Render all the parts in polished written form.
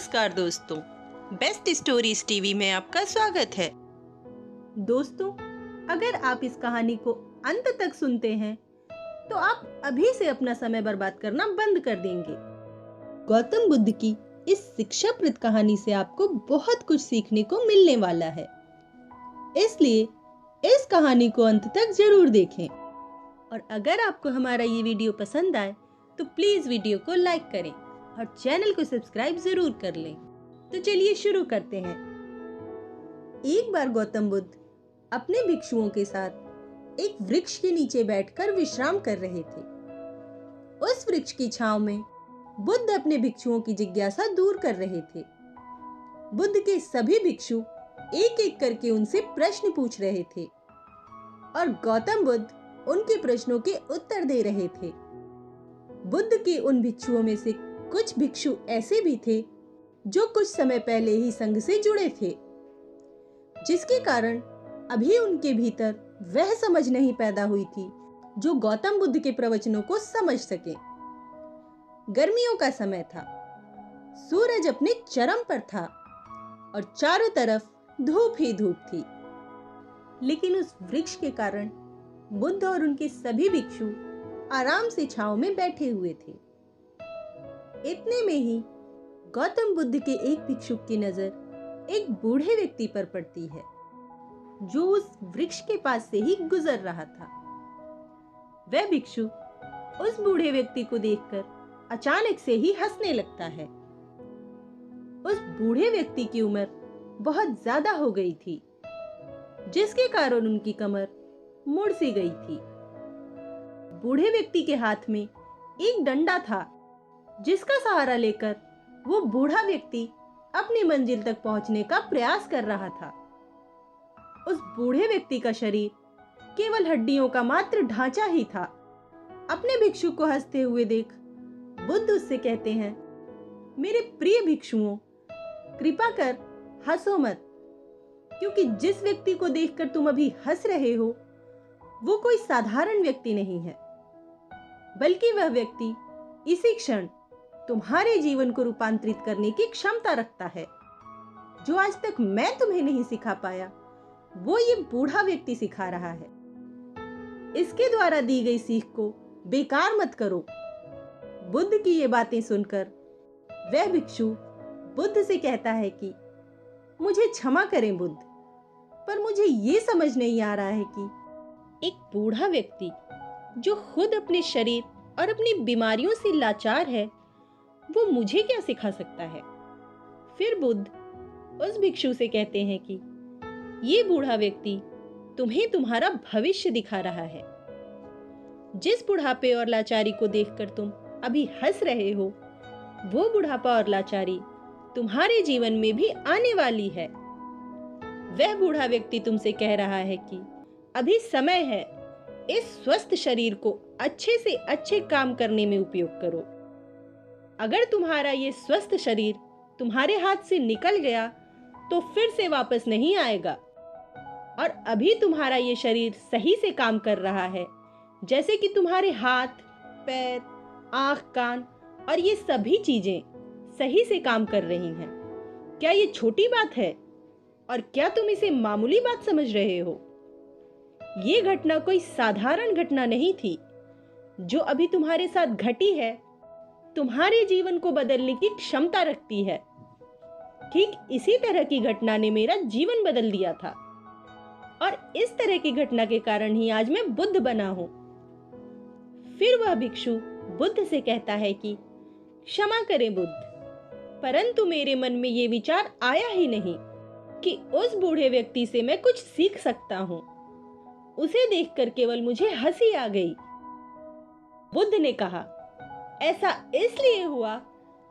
नमस्कार दोस्तों, best stories TV में आपका स्वागत है। दोस्तों, अगर आप इस कहानी को अंत तक सुनते हैं तो आप अभी से अपना समय बर्बाद करना बंद कर देंगे। गौतम बुद्ध की इस शिक्षाप्रद कहानी से आपको बहुत कुछ सीखने को मिलने वाला है, इसलिए इस कहानी को अंत तक जरूर देखें। और अगर आपको हमारा ये वीडियो पसंद आए तो प्लीज वीडियो को लाइक करें और चैनल को सब्सक्राइब जरूर कर लें। तो चलिए शुरू करते हैं। एक बार गौतम बुद्ध अपने भिक्षुओं के साथ एक वृक्ष के नीचे बैठकर विश्राम कर रहे थे। उस वृक्ष की छांव में बुद्ध अपने भिक्षुओं की जिज्ञासा दूर कर रहे थे। बुद्ध के सभी भिक्षु एक एक करके उनसे प्रश्न पूछ रहे थे और गौतम बुद्ध उनके प्रश्नों के उत्तर दे रहे थे। बुद्ध के उन भिक्षुओं में से कुछ भिक्षु ऐसे भी थे जो कुछ समय पहले ही संघ से जुड़े थे, जिसके कारण अभी उनके भीतर वह समझ नहीं पैदा हुई थी जो गौतम बुद्ध के प्रवचनों को समझ सके। गर्मियों का समय था, सूरज अपने चरम पर था और चारों तरफ धूप ही धूप थी। लेकिन उस वृक्ष के कारण बुद्ध और उनके सभी भिक्षु आराम से छांव में बैठे हुए थे। इतने में ही गौतम बुद्ध के एक भिक्षुक की नजर एक बूढ़े व्यक्ति पर पड़ती है जो उस वृक्ष के पास से ही गुजर रहा था। वह भिक्षु उस बूढ़े व्यक्ति को देखकर अचानक से ही हंसने लगता है। उस बूढ़े व्यक्ति की उम्र बहुत ज्यादा हो गई थी, जिसके कारण उनकी कमर मुड़ सी गई थी। बूढ़े व्यक्ति के हाथ में एक डंडा था, जिसका सहारा लेकर वो बूढ़ा व्यक्ति अपनी मंजिल तक पहुंचने का प्रयास कर रहा था। उस बूढ़े व्यक्ति का शरीर केवल हड्डियों का मात्र ढांचा ही था। अपने भिक्षु को हंसते हुए देख बुद्ध उससे कहते हैं, मेरे प्रिय भिक्षुओं, कृपा कर हंसो मत, क्योंकि जिस व्यक्ति को देखकर तुम अभी हंस रहे हो वो कोई साधारण व्यक्ति नहीं है, बल्कि वह व्यक्ति इसी क्षण तुम्हारे जीवन को रूपांतरित करने की क्षमता रखता है। जो आज तक मैं तुम्हें नहीं सिखा पाया, वो ये बूढ़ा व्यक्ति सिखा रहा है। इसके द्वारा दी गई सीख को बेकार मत करो। बुद्ध की ये बातें सुनकर वह भिक्षु बुद्ध से कहता है कि मुझे क्षमा करें बुद्ध, पर मुझे ये समझ नहीं आ रहा है कि एक बूढ़ा व्यक्ति जो खुद अपने शरीर और अपनी बीमारियों से लाचार है, वो मुझे क्या सिखा सकता है। फिर बुद्ध उस भिक्षु से कहते हैं कि ये बूढ़ा व्यक्ति तुम्हें तुम्हारा भविष्य दिखा रहा है। जिस बुढ़ापे और लाचारी को देखकर तुम अभी हंस रहे हो, वो बुढ़ापा और लाचारी तुम्हारे जीवन में भी आने वाली है। वह बूढ़ा व्यक्ति तुमसे कह रहा है कि अभी समय है, इस स्वस्थ शरीर को अच्छे से अच्छे काम करने में उपयोग करो। अगर तुम्हारा ये स्वस्थ शरीर तुम्हारे हाथ से निकल गया तो फिर से वापस नहीं आएगा, और अभी तुम्हारा ये शरीर सही से काम कर रहा है, जैसे कि तुम्हारे हाथ, पैर, आंख, कान और ये सभी चीजें सही से काम कर रही हैं। क्या ये छोटी बात है और क्या तुम इसे मामूली बात समझ रहे हो? ये घटना कोई साधारण घटना नहीं थी जो अभी तुम्हारे साथ घटी है, तुम्हारे जीवन को बदलने की क्षमता रखती है। ठीक इसी तरह की घटना ने मेरा जीवन बदल दिया था, और इस तरह की घटना के कारण ही आज मैं बुद्ध बना हूं। फिर वह भिक्षु बुद्ध से कहता है कि क्षमा करें बुद्ध, परंतु मेरे मन में ये विचार आया ही नहीं कि उस बूढ़े व्यक्ति से मैं कुछ सीख सकता हूं। उसे देखकर केवल मुझे हंसी आ गई। बुद्ध ने कहा, ऐसा इसलिए हुआ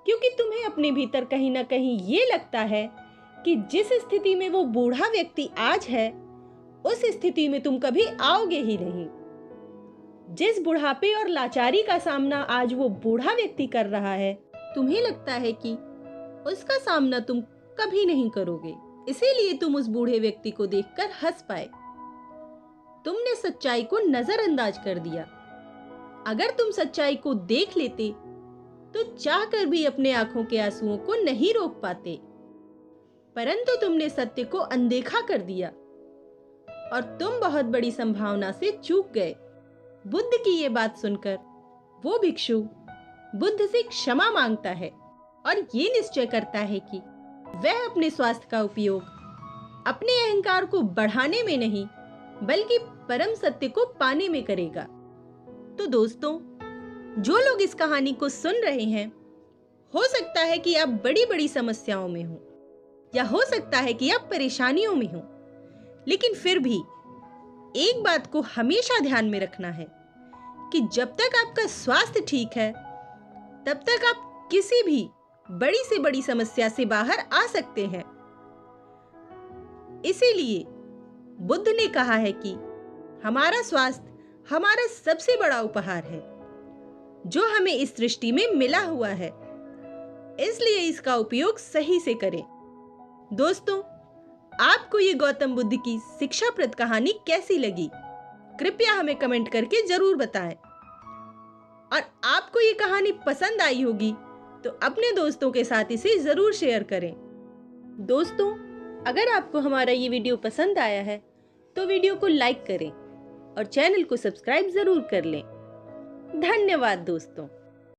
क्योंकि तुम्हें अपने भीतर कहीं ना कहीं ये लगता है कि जिस स्थिति में वो बूढ़ा व्यक्ति आज है, उस स्थिति में तुम कभी आओगे ही नहीं। जिस बुढ़ापे और लाचारी का सामना आज वो बूढ़ा व्यक्ति कर रहा है, तुम्हें लगता है कि उसका सामना तुम कभी नहीं करोगे, इसीलिए तुम उस बूढ़े व्यक्ति को देखकर हंस पाए। तुमने सच्चाई को नजरअंदाज कर दिया। अगर तुम सच्चाई को देख लेते तो चाहकर भी अपने आंखों के आंसुओं को नहीं रोक पाते, परंतु तुमने सत्य को अनदेखा कर दिया और तुम बहुत बड़ी संभावना से चूक गए। बुद्ध की ये बात सुनकर वो भिक्षु बुद्ध से क्षमा मांगता है और ये निश्चय करता है कि वह अपने स्वास्थ्य का उपयोग अपने अहंकार को बढ़ाने में नहीं बल्कि परम सत्य को पाने में करेगा। तो दोस्तों, जो लोग इस कहानी को सुन रहे हैं, हो सकता है कि आप बड़ी-बड़ी समस्याओं में हो या हो सकता है कि आप परेशानियों में हो, लेकिन फिर भी एक बात को हमेशा ध्यान में रखना है कि जब तक आपका स्वास्थ्य ठीक है, तब तक आप किसी भी बड़ी से बड़ी समस्या से बाहर आ सकते हैं। इसीलिए बुद्ध ने कहा है कि हमारा स्वास्थ्य हमारा सबसे बड़ा उपहार है जो हमें इस सृष्टि में मिला हुआ है, इसलिए इसका उपयोग सही से करें। दोस्तों, आपको ये गौतम बुद्ध की शिक्षाप्रद कहानी कैसी लगी? कृपया हमें कमेंट करके जरूर बताएं। और आपको ये कहानी पसंद आई होगी तो अपने दोस्तों के साथ इसे जरूर शेयर करें। दोस्तों, अगर आपको हमारा ये वीडियो पसंद आया है तो वीडियो को लाइक करें और चैनल को सब्सक्राइब जरूर कर लें। धन्यवाद दोस्तों।